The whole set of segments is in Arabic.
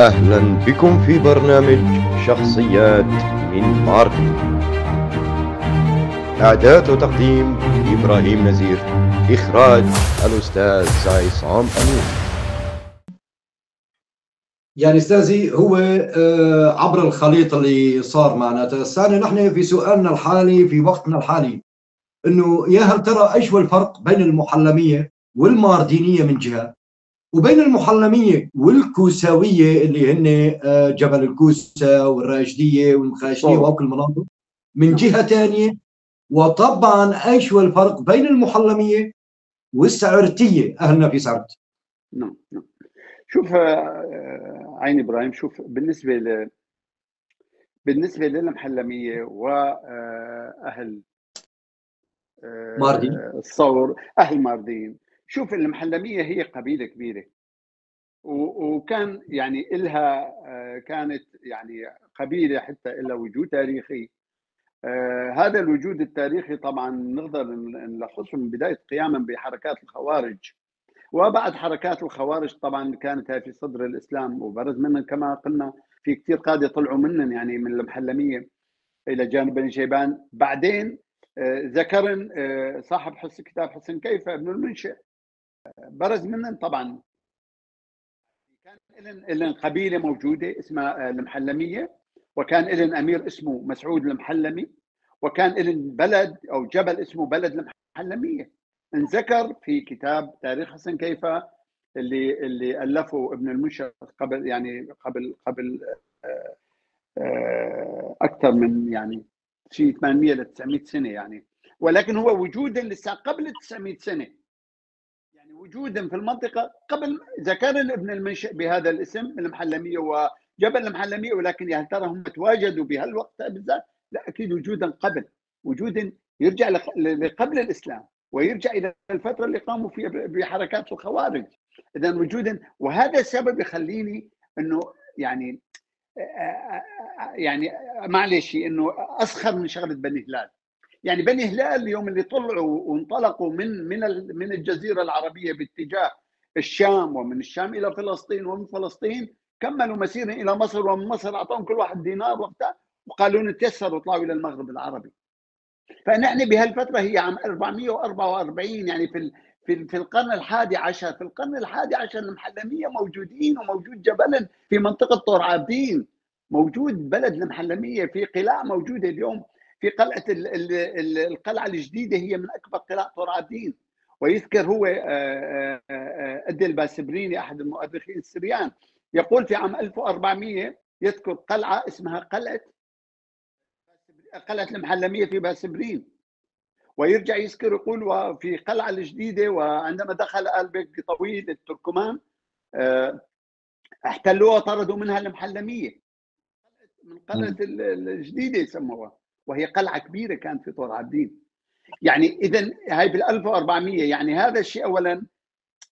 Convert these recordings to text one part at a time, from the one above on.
أهلا بكم في برنامج شخصيات من ماردين. إعداد وتقديم إبراهيم نزير. إخراج الأستاذ عصام أمين. يعني أستاذي هو عبر الخليط اللي صار معناته الثاني نحن في سؤالنا الحالي في وقتنا الحالي انه يا هل ترى ايش هو الفرق بين المحلميه والماردينيه من جهه وبين المحلميه والكوساويه اللي هن جبل الكوسه والراشديه والمخاشيه وهوك المناطق من جهه ثانيه، وطبعا ايش هو الفرق بين المحلميه والسعرتيه اهلنا في سعرت؟ نعم. شوف عين ابراهيم، شوف بالنسبه للمحلميه واهل ماردين الصور، اهل ماردين. شوف المحلميه هي قبيله كبيره، وكان يعني لها كانت يعني قبيله حتى لها وجود تاريخي. هذا الوجود التاريخي طبعا نقدر نلخصه من بدايه قياما بحركات الخوارج، وبعد حركات الخوارج طبعا كانت هي في صدر الاسلام، وبرز منهم كما قلنا في كثير قاده طلعوا منهم يعني من المحلميه الى جانب بني شيبان. بعدين ذكرن صاحب كتاب حسن كيف ابن المنشئ، برز منهم طبعا كان لهم قبيله موجوده اسمها المحلميه، وكان لهم امير اسمه مسعود المحلمي، وكان لهم بلد او جبل اسمه بلد المحلميه. انذكر في كتاب تاريخ حسن كيفة اللي الفه ابن المنشئ قبل اكثر من يعني شيء 800 ل 900 سنه يعني، ولكن هو وجودا لسه قبل 900 سنه، يعني وجودا في المنطقه قبل. ذكر ابن المنشئ بهذا الاسم المحلميه وجبل المحلميه، ولكن يا ترى هم تواجدوا بهالوقت بالذات؟ لا، اكيد وجودا قبل، وجودا يرجع لقبل الاسلام ويرجع الى الفتره اللي قاموا فيها بحركات الخوارج. اذا وجودا، وهذا السبب يخليني انه يعني معلش انه اسخر من شغله بني هلال. يعني بني هلال اليوم اللي طلعوا وانطلقوا من الجزيره العربيه باتجاه الشام، ومن الشام الى فلسطين، ومن فلسطين كملوا مسيرهم الى مصر، ومن مصر اعطاهم كل واحد دينار وقتها وقالوا نتيسر وطلعوا الى المغرب العربي. فنحن بهالفتره هي عام 444 يعني في القرن الحادي عشر. في القرن الحادي عشر المحلميه موجودين، وموجود جبل في منطقه طور عابدين، موجود بلد المحلميه، في قلاع موجوده اليوم في قلعه القلعه الجديده، هي من اكبر قلاع طور عابدين. ويذكر هو أدي الباسبريني احد المؤرخين السريان يقول في عام 1400 يذكر قلعه اسمها قلعه المحلميه في باسبرين، ويرجع يذكر يقول وفي قلعه الجديده، وعندما دخل آل بيك طويل التركمان احتلوها وطردوا منها المحلميه، من قلعه الجديده يسموها، وهي قلعه كبيره كانت في طور عابدين. يعني اذا هاي بال 1400، يعني هذا الشيء اولا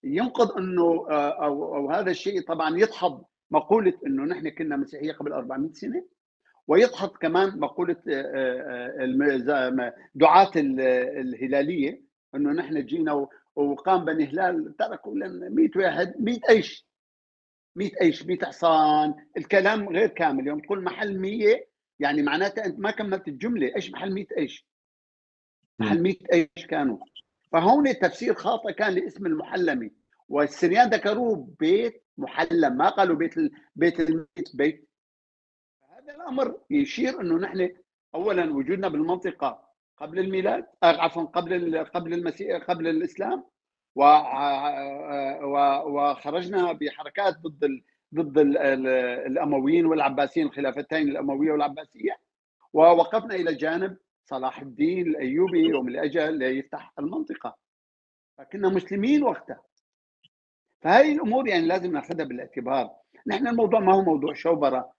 ينقض انه او هذا الشيء طبعا يدحض مقوله انه نحن كنا مسيحيه قبل 400 سنه، ويدحض كمان مقوله دعاة الهلاليه انه نحن جينا وقام بني هلال تركوا لنا 100 واحد، 100 ايش، 100 حصان. الكلام غير كامل. يوم تقول محل 100 يعني معناتها انت ما كملت الجمله. ايش محل 100 ايش؟ محل 100 ايش كانوا؟ فهون تفسير خاطئ كان لاسم المحلمي، والسريان ذكروه بيت محلم، ما قالوا بيت الميت بيت. هذا الامر يشير انه نحن اولا وجودنا بالمنطقه قبل الميلاد، عفوا قبل المسيح، قبل الاسلام، وخرجنا بحركات ضد الامويين والعباسيين، الخلافتين الامويه والعباسيه، ووقفنا الى جانب صلاح الدين الايوبي يوم اللي اجى ليفتح المنطقه، فكنا مسلمين وقتها. فهي الامور يعني لازم ناخذها بالاعتبار. نحن الموضوع ما هو موضوع شوبره،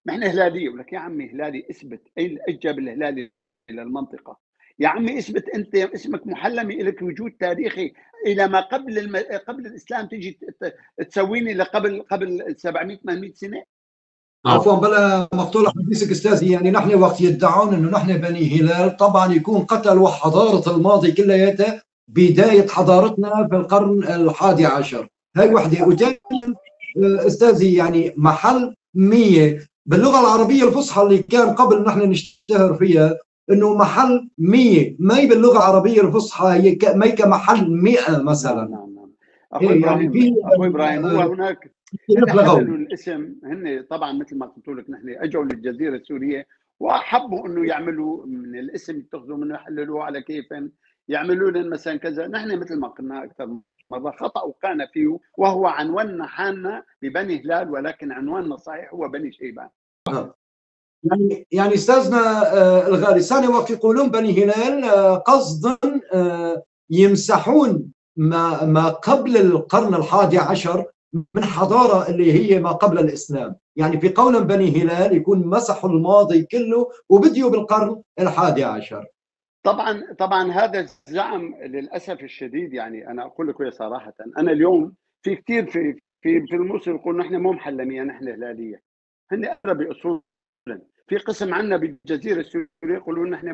نحن هلاليه، ولك يا عمي هلالي اثبت اين جاب الهلالي الى المنطقه. يا عمي اثبت انت اسمك محلمي، لك وجود تاريخي الى ما قبل الاسلام، تيجي تسويني قبل 700 800 سنه. عفوا بلا مقطوع حديثك استاذي، يعني نحن وقت يدعون انه نحن بني هلال طبعا يكون قتلوا حضاره الماضي كلياتها، بدايه حضارتنا في القرن الحادي عشر. هاي وحده. وثانيا استاذي يعني محل 100 باللغه العربيه الفصحى اللي كان قبل نحن نشتهر فيها، انه محل 100 ما هي باللغه العربيه الفصحى هي ما هي كمحل 100 مثلا. نعم. اخوي إيه يعني ابراهيم، في اخوي ابراهيم، هو هناك هن لغوي. حللوا الاسم. هن طبعا مثل ما قلت لك نحن اجوا للجزيره السوريه وحبوا انه يعملوا من الاسم يتخذوا منه يحللوه على كيف يعملوا لنا مثلا كذا. نحن مثل ما قلنا اكثر مره خطا وقعنا فيه، وهو عنواننا حالنا ببني هلال، ولكن عنواننا الصحيح هو بني شيبان. يعني استاذنا الغالي ثاني وقت يقولون بني هلال قصدا يمسحون ما قبل القرن ال11 من حضاره اللي هي ما قبل الاسلام، يعني في قول بني هلال يكون مسحوا الماضي كله وبديوا بالقرن ال11. طبعا هذا الزعم للاسف الشديد. يعني انا اقول لك صراحه، انا اليوم في كثير في الموصل يقول نحن مو محلميه، نحن هلاليه. هن ادرى باصول. في قسم عندنا بالجزيره السوريه يقولون نحن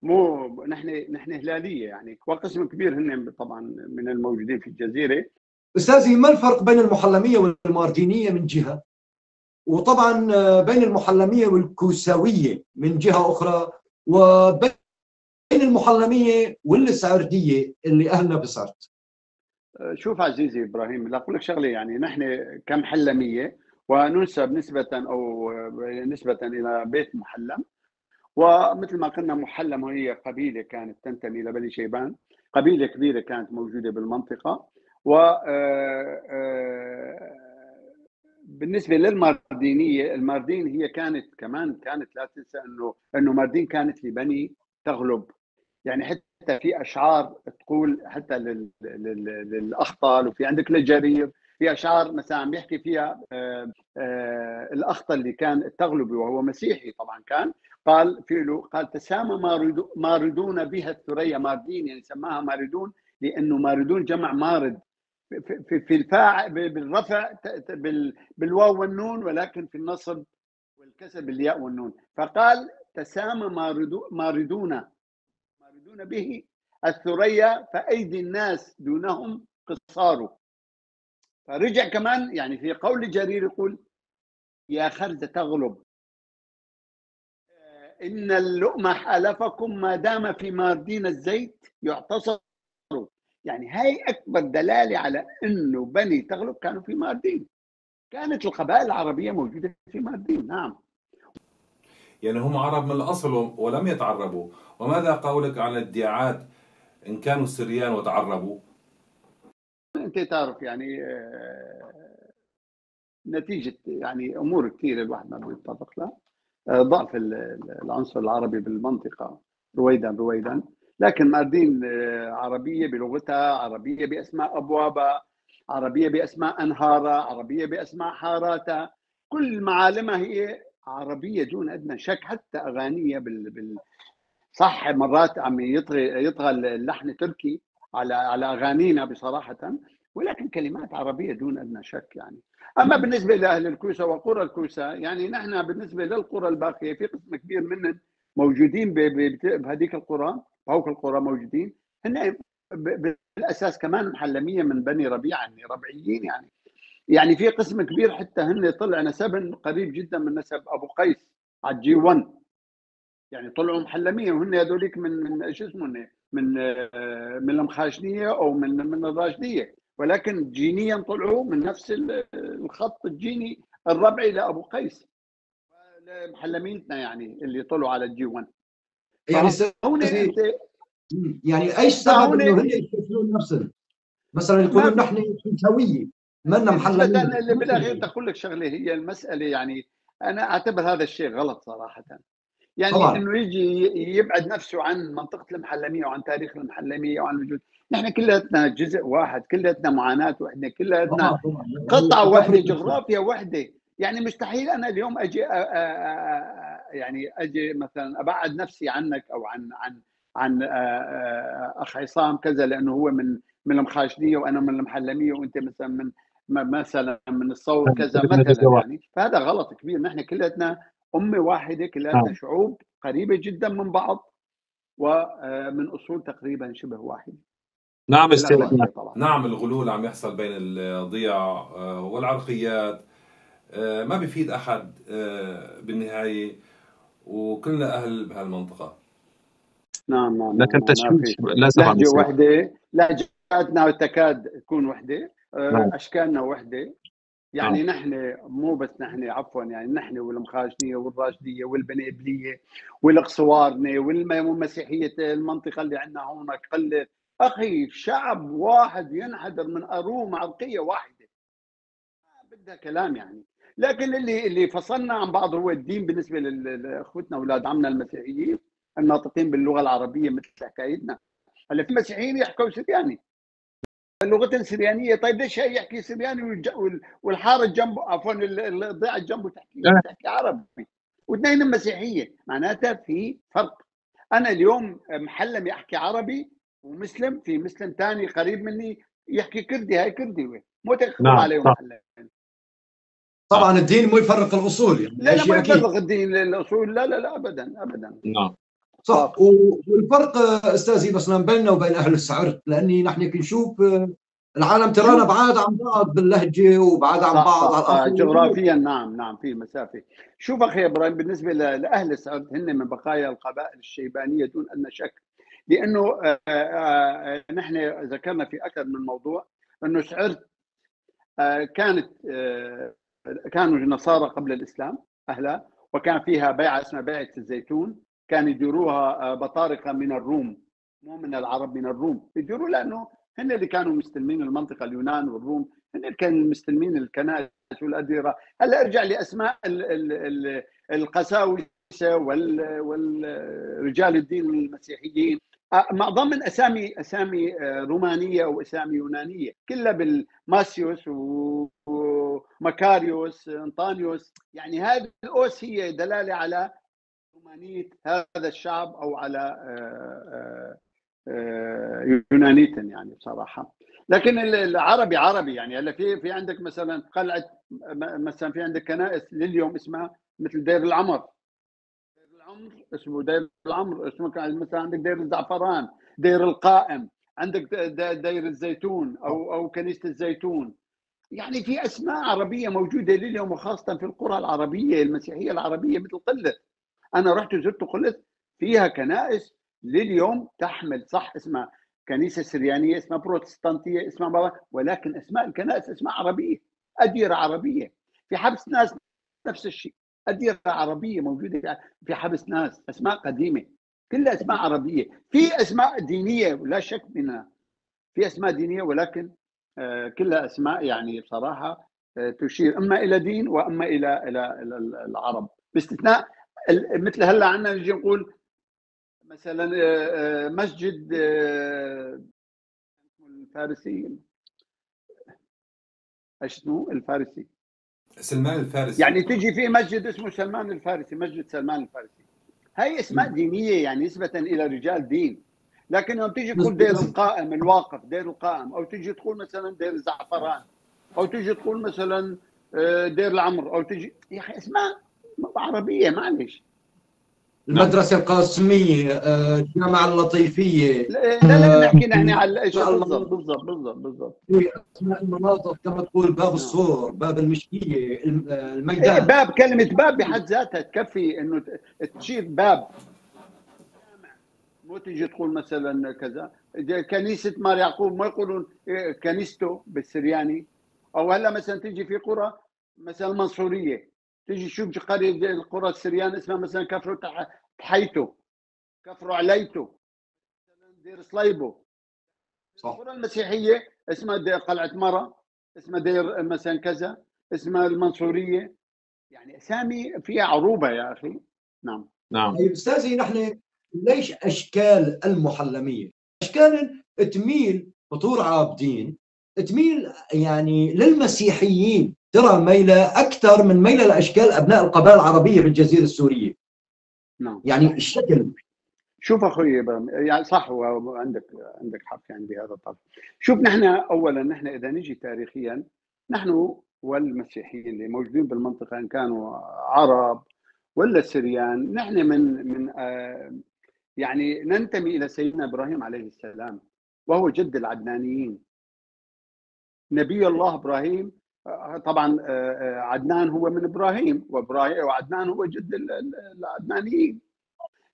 مو نحن هلاليه يعني، وقسم كبير هن طبعا من الموجودين في الجزيره. استاذي ما الفرق بين المحلميه والماردينيه من جهه، وطبعا بين المحلميه والكوساويه من جهه اخرى، وبين المحلميه والسعرديه اللي اهلنا بصرت؟ شوف عزيزي ابراهيم، لا اقول لك شغله، يعني نحن كمحلميه وننسب نسبه الى بيت محلم. ومثل ما قلنا محلم هي قبيله كانت تنتمي الى بني شيبان، قبيله كبيره كانت موجوده بالمنطقه. و بالنسبه للماردينيه، الماردين هي كانت لا تنسى انه ماردين كانت لبني تغلب. يعني حتى في اشعار تقول حتى للاخطل، وفي عندك للجرير في اشعار مثلا عم بيحكي فيها الاخطل اللي كان التغلبي وهو مسيحي طبعا كان قال تسامى ماردون بها الثريا. ماردين يعني سماها ماردون لانه ماردون جمع مارد في الفاعل بالرفع بالواو والنون، ولكن في النصب والكسر بالياء والنون. فقال تسامى ماردون به الثريا فأيدي الناس دونهم قصار. فرجع كمان يعني في قول جرير يقول يا خرزة تغلب إن اللؤم حالفكم ما دام في ماردين الزيت يعتصر. يعني هاي أكبر دلالة على أنه بني تغلب كانوا في ماردين، كانت القبائل العربية موجودة في ماردين. نعم، يعني هم عرب من الأصل ولم يتعربوا. وماذا قولك عن الادعاءات إن كانوا سريان وتعربوا؟ أنت تعرف يعني نتيجة يعني أمور كثيرة الواحد ما بيتطرق لها، ضعف العنصر العربي بالمنطقة رويدا. لكن ماردين عربية بلغتها، عربية بأسماء أبوابها، عربية بأسماء أنهارها، عربية بأسماء حاراتها، كل معالمها هي عربية دون أدنى شك. حتى أغانيها صح مرات عم يطغى اللحن تركي على أغانينا بصراحة، ولكن كلمات عربية دون أدنى شك يعني. أما بالنسبة لأهل الكوسة وقرى الكوسة، يعني نحن بالنسبة للقرى الباقية في قسم كبير منهم موجودين بهذيك القرى، بهوك القرى موجودين. هن بالأساس كمان محلمية من بني ربيعة، يعني ربعيين يعني في قسم كبير حتى هن طلع نسب قريب جدا من نسب أبو قيس على الجي 1. يعني طلعوا محلمية، وهن هذوليك من شو اسمه من المخاشنية أو من الراشدية، ولكن جينيا طلعوا من نفس الخط الجيني الربعي لأبو قيس، محلميتنا يعني اللي طلعوا على الجي 1. يعني فهنا انت يعني ايش سبب انه هن يشوفون نفسهم؟ مثلا يقولون نحن كوساويه ما لنا محلمين. اللي بالاخير تقول لك شغله، هي المساله يعني انا اعتبر هذا الشيء غلط صراحه. يعني طبعا. انه يجي يبعد نفسه عن منطقه المحلميه وعن تاريخ المحلميه وعن وجود. نحن كلياتنا جزء واحد، كلياتنا معاناه واحده، كلياتنا قطعه واحده، جغرافيا واحده. يعني مستحيل انا اليوم اجي يعني اجي مثلا ابعد نفسي عنك او عن اخ عصام كذا، لانه هو من المخاشنيه وانا من المحلميه وانت مثلا من الصوت كذا مثلا يعني. فهذا غلط كبير. نحن كلياتنا أمة واحدة، كلياتنا شعوب قريبة جدا من بعض ومن أصول تقريبا شبه واحدة. نعم بالاغلبيه طبعا. نعم، الغلول عم يحصل بين الضياع والعرقيات، ما بيفيد أحد بالنهاية، وكلنا أهل بهالمنطقة. نعم لكن ما تشويش في للاسف عم لهجه يصير. وحده، لهجاتنا تكاد تكون وحده، نعم اشكالنا وحده. نعم يعني نحن مو بس نحن، عفوا، يعني نحن والمخاشنيه والراشديه والبنيبليه والاقصوارنه والمسيحيه، المنطقه اللي عندنا هون قله. اخي شعب واحد ينحدر من اروم عرقيه واحده، ما بدها كلام يعني. لكن اللي فصلنا عن بعض هو الدين بالنسبه لاخوتنا اولاد عمنا المسيحيين الناطقين باللغه العربيه مثل حكايتنا. هلا في مسيحيين يحكوا سرياني، لغة سريانية. طيب ليش هي يحكي سرياني والحارة جنبه، عفوا الضيعة جنبه تحكي عربي، واثنين مسيحية؟ معناتها في فرق. أنا اليوم محلم يحكي عربي، ومسلم في مسلم ثاني قريب مني يحكي كردي، هاي كردي مو تدخل نعم عليه صح. محلم. طبعا الدين مو يفرق الاصول، يعني لا هاي لا ما شيء اكيد. يفرق الدين الاصول، لا لا لا ابدا ابدا. نعم صح. والفرق استاذي بس بيننا وبين اهل السعر، لاني نحن كنشوف العالم ترانا بعاد عن بعض باللهجه وبعاد عن صح بعض صح على صح الاصل. جغرافيا، نعم في مسافه. شوف اخي ابراهيم، بالنسبه لاهل السعود هن من بقايا القبائل الشيبانيه دون ادنى شك، لانه نحن ذكرنا في اكثر من موضوع انه سعرت كانت كانوا نصارى قبل الاسلام اهلها، وكان فيها بيعه اسمها بيعه الزيتون، كانوا يديروها بطارقه من الروم، مو من العرب، من الروم يديروا، لانه هن اللي كانوا مستلمين المنطقه، اليونان والروم هن اللي كانوا مستلمين الكنائس والاديره. هلا ارجع لاسماء القساوسه والرجال الدين المسيحيين، معظم اسامي رومانيه واسامي يونانيه، كلها بالماسيوس ومكاريوس انطونيوس. يعني هذه الاوس هي دلاله على رومانيه هذا الشعب، او على يونانيه يعني بصراحه. لكن العربي عربي يعني. هلا في عندك مثلا قلعه، مثلا في عندك كنائس لليوم اسمها مثل دير العمر، اسمه دير العمر، اسمه مثلا عندك دير الزعفران، دير القائم، عندك دير الزيتون او كنيسه الزيتون. يعني في اسماء عربيه موجوده لليوم، وخاصه في القرى العربيه المسيحيه العربيه مثل قلت. انا رحت وزرت قلت، فيها كنائس لليوم تحمل صح اسمها كنيسه سريانيه، اسمها بروتستانتيه، اسمها ولكن اسماء الكنائس اسماء عربيه، اديره عربيه. في حبس ناس نفس الشيء، أديرة عربية موجودة في حبس ناس، أسماء قديمة كلها أسماء عربية. في أسماء دينية لا شك منها، في أسماء دينية، ولكن كلها أسماء يعني بصراحة تشير إما إلى دين وإما إلى العرب، باستثناء مثل هلا عندنا نجي نقول مثلا مسجد الفارسي، شنو الفارسي؟ سلمان الفارسي. يعني تجي في مسجد اسمه سلمان الفارسي، مسجد سلمان الفارسي، هاي اسماء دينيه يعني نسبه الى رجال دين. لكن يوم تيجي تقول دير القائم الواقف، دير القائم، او تيجي تقول مثلا دير الزعفران، او تيجي تقول مثلا دير العمر، او تيجي يا اخي اسماء عربيه معلش. المدرسه القاسميه، الجامعه اللطيفيه. لا نحكي نحن على ايش بالضبط في اسماء المناطق كما تقول باب الصور، باب المشكيه، الميدان. باب، كلمه باب بحد ذاتها تكفي انه تشير باب، مو تيجي تقول مثلا كذا. كنيسه مار يعقوب ما يقولون كنيسته بالسرياني. او هلا مثلا تيجي في قرى مثلا المنصوريه، تيجي تشوف قريه القرى السريان اسمها مثلا كفر تحيتو، كفر عليتو، مثلا دير صليبو. القرى المسيحيه اسمها قلعه مرة، اسمها دير مثلا كذا، اسمها المنصوريه. يعني اسامي فيها عروبه يا اخي. نعم. طيب استاذي، نحن ليش اشكال المحلميه اشكال تميل فطور عابدين، تميل يعني للمسيحيين، ترى ميله اكثر من ميله لاشكال ابناء القبائل العربيه في الجزيره السوريه. نعم يعني الشكل. شوف اخوي يعني صح، وعندك حق يعني بهذا الطرف. شوف نحن اولا، نحن اذا نجي تاريخيا، نحن والمسيحيين اللي موجودين بالمنطقه ان كانوا عرب ولا سريان، نحن من يعني ننتمي الى سيدنا ابراهيم عليه السلام. وهو جد العدنانيين. نبي الله إبراهيم طبعا عدنان هو من إبراهيم، وعدنان هو جد العدنانيين.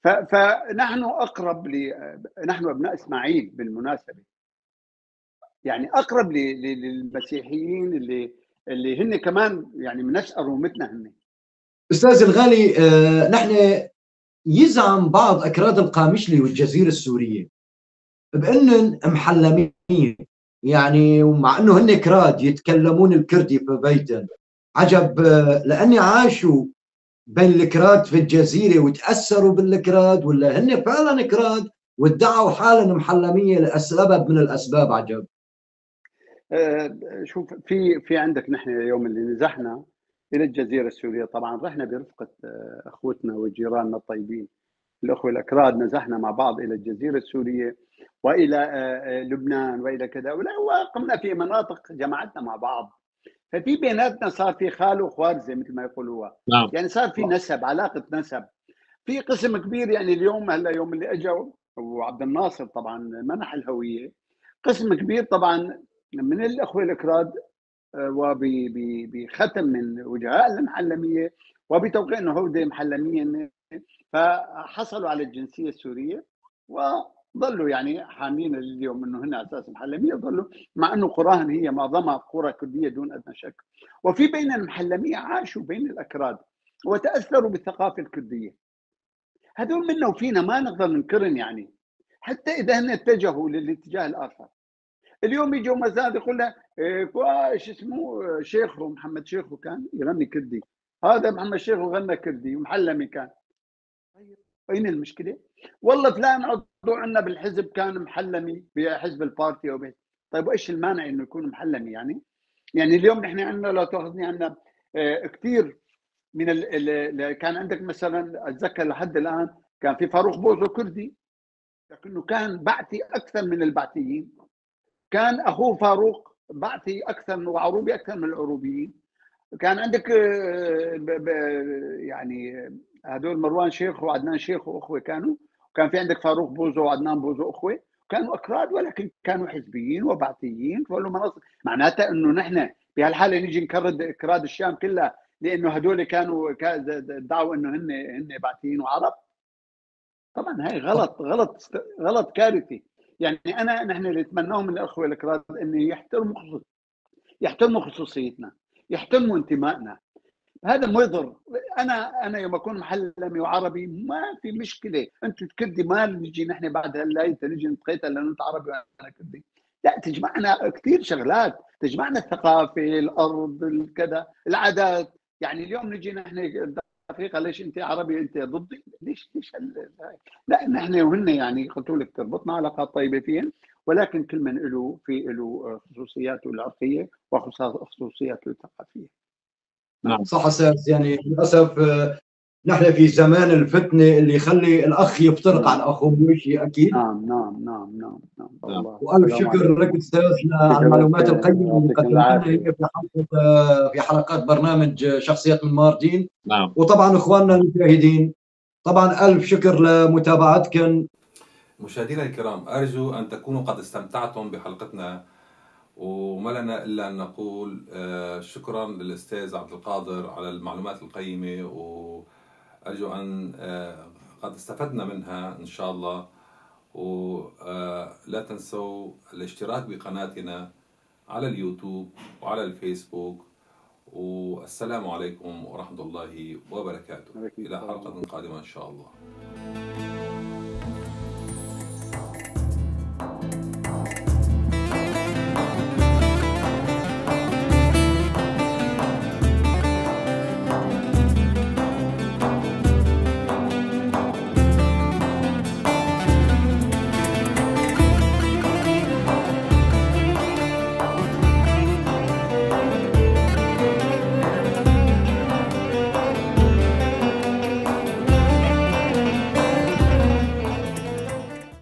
فنحن أقرب نحن أبناء إسماعيل بالمناسبة، يعني أقرب للمسيحيين اللي هن كمان يعني من نفس أرومتنا هن. أستاذ الغالي، نحن يزعم بعض أكراد القامشلي والجزيرة السورية بأنهم محلمين، يعني ومع أنه هن كراد يتكلمون الكردي في بيتن. عجب، لأني عاشوا بين الكراد في الجزيرة وتأثروا بالكراد، ولا هن فعلا كراد وادعوا حالهم محلمية لسبب من الأسباب؟ عجب. شوف، في عندك نحن يوم اللي نزحنا إلى الجزيرة السورية، طبعا رحنا برفقة أخوتنا وجيراننا الطيبين الأخوة الأكراد، نزحنا مع بعض إلى الجزيرة السورية وإلى لبنان وإلى كذا، وقمنا في مناطق جمعتنا مع بعض. ففي بيناتنا صار في خال وخوارزة مثل ما يقولوها. نعم. يعني صار في نسب، علاقة نسب. في قسم كبير يعني اليوم هلا يوم اللي اجوا وعبد الناصر طبعا منح الهوية، قسم كبير طبعا من الأخوة الأكراد وبختم من وجهاء المحلمية وبتوقيع انه هودة محلمية، فحصلوا على الجنسية السورية وظلوا يعني حامين اليوم انه هن اساس محلمية، ظلوا مع انه قراهم هي معظمها قرى كردية دون ادنى شك. وفي بين المحلمية عاشوا بين الأكراد وتأثروا بالثقافة الكردية. هذول منا وفينا ما نقدر ننكرن، يعني حتى اذا هن اتجهوا للاتجاه الاخر. اليوم يجوا مزاد يقول له ايش اسمه شيخه محمد شيخه كان يغني كردي، هذا محمد شيخه غنى كردي ومحلمي كان. طيب وين المشكله؟ والله فلان عضو عندنا بالحزب كان محلمي بحزب البارتي او طيب وايش المانع انه يكون محلمي؟ يعني اليوم نحن عندنا، لا تاخذني، عندنا كثير من كان عندك مثلا اتذكر لحد الان كان في فاروق بوزو كردي، لكنه كان بعثي اكثر من البعثيين. كان اخوه فاروق بعثي اكثر وعروبي اكثر من العروبيين. كان عندك يعني هذول مروان شيخ وعدنان شيخ واخوه كانوا، وكان في عندك فاروق بوزو وعدنان بوزو اخوه، كانوا اكراد ولكن كانوا حزبيين وبعثيين، فلهم مناصب. معناتها انه نحن بهالحاله نيجي نكرد اكراد الشام كلها لانه هذول كانوا دعوا انه هن بعثيين وعرب؟ طبعا هاي غلط كارثي. يعني نحن اللي نتمناه من الاخوه الاكراد انه يحترموا خصوصيتنا، يحترموا انتمائنا. هذا ما يضر. انا يوم اكون محلمي وعربي ما في مشكله، انت كردي ما نجي نحن بعد هالليله نجي نتقاتل لانه انت عربي وانا كردي. لا، تجمعنا كثير شغلات، تجمعنا الثقافه، الارض، الكذا، العادات. يعني اليوم نجي نحن دقيقه ليش انت عربي انت ضدي؟ ليش لا، نحن وهن يعني قلت لك تربطنا علاقات طيبه فيهم، ولكن كل من له خصوصياته العرقيه وخصوصياته الثقافيه. نعم صح أستاذ. يعني للأسف نحن في زمان الفتنة اللي يخلي الأخ يفترق عن أخوه، شيء أكيد. نعم. الله. وألف شكر لك أستاذنا على المعلومات القيمة اللي قدمتها هي في حلقات برنامج شخصيات من ماردين. نعم. وطبعا إخواننا المشاهدين طبعا ألف شكر لمتابعتكم. مشاهدينا الكرام، أرجو أن تكونوا قد استمتعتم بحلقتنا، وما لنا إلا أن نقول شكرا للأستاذ عبد القادر على المعلومات القيمة، وأرجو أن قد استفدنا منها إن شاء الله. ولا تنسوا الاشتراك بقناتنا على اليوتيوب وعلى الفيسبوك. والسلام عليكم ورحمة الله وبركاته، إلى حلقة قادمة إن شاء الله.